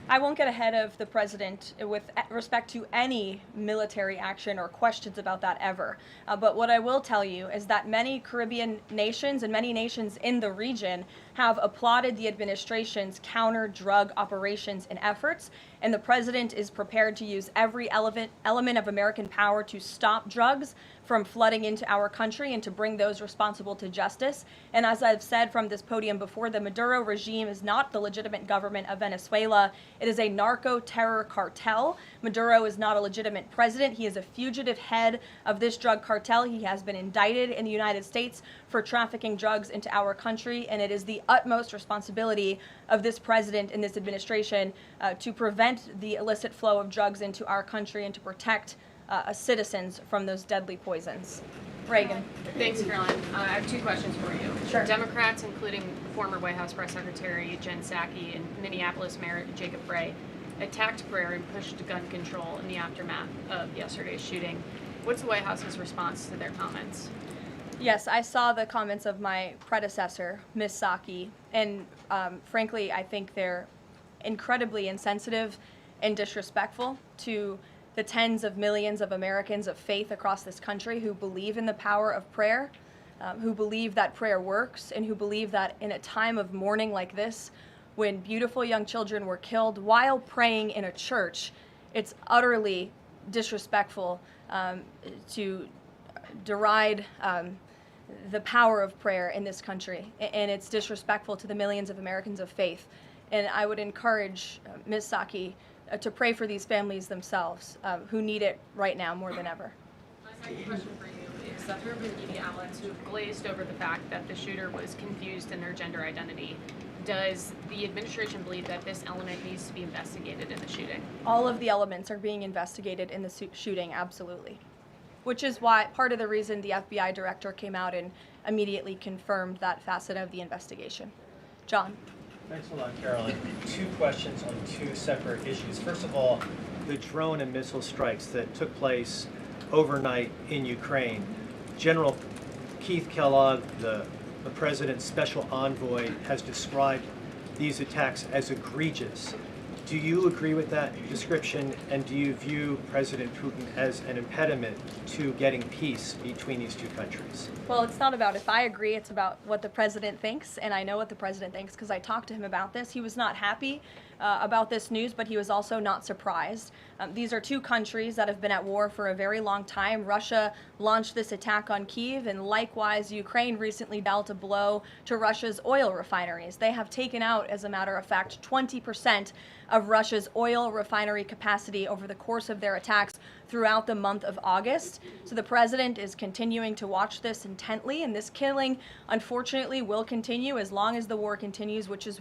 I won't get ahead of the president with respect to any military action or questions about that ever. But what I will tell you is that many Caribbean nations and many nations in the region have applauded the administration's counter-drug operations and efforts, and the president is prepared to use every element of American power to stop drugs from flooding into our country and to bring those responsible to justice. And as I've said from this podium before, the Maduro regime is not the legitimate government of Venezuela. It is a narco-terror cartel. Maduro is not a legitimate president. He is a fugitive head of this drug cartel. He has been indicted in the United States for trafficking drugs into our country, and it is the utmost responsibility of this president and this administration to prevent the illicit flow of drugs into our country and to protect citizens from those deadly poisons. Reagan. Thanks, Caroline. I have two questions for you. Sure. Democrats, including former White House Press Secretary Jen Psaki and Minneapolis Mayor Jacob Frey, attacked prayer and pushed gun control in the aftermath of yesterday's shooting. What's the White House's response to their comments? Yes, I saw the comments of my predecessor, Ms. Psaki, and frankly, I think they're incredibly insensitive and disrespectful to the tens of millions of Americans of faith across this country who believe in the power of prayer, who believe that prayer works, and who believe that in a time of mourning like this, when beautiful young children were killed while praying in a church, it's utterly disrespectful to deride the power of prayer in this country, and it's disrespectful to the millions of Americans of faith. And I would encourage Ms. Psaki to pray for these families themselves who need it right now more than ever. My second question for you is that there have been media outlets who have glazed over the fact that the shooter was confused in their gender identity. Does the administration believe that this element needs to be investigated in the shooting? All of the elements are being investigated in the shooting, absolutely. Which is why part of the reason the FBI director came out and immediately confirmed that facet of the investigation. John. Thanks a lot, Carolyn. Two questions on two separate issues. First of all, the drone and missile strikes that took place overnight in Ukraine. General Keith Kellogg, the president's special envoy, has described these attacks as egregious. Do you agree with that description, and do you view President Putin as an impediment to getting peace between these two countries? Well, it's not about if I agree, it's about what the president thinks, and I know what the president thinks because I talked to him about this. He was not happy about this news, but he was also not surprised. These are two countries that have been at war for a very long time. Russia launched this attack on Kyiv, and likewise, Ukraine recently dealt a blow to Russia's oil refineries. They have taken out, as a matter of fact, 20% of Russia's oil refinery capacity over the course of their attacks throughout the month of August. So the president is continuing to watch this intently, and this killing, unfortunately, will continue as long as the war continues, which is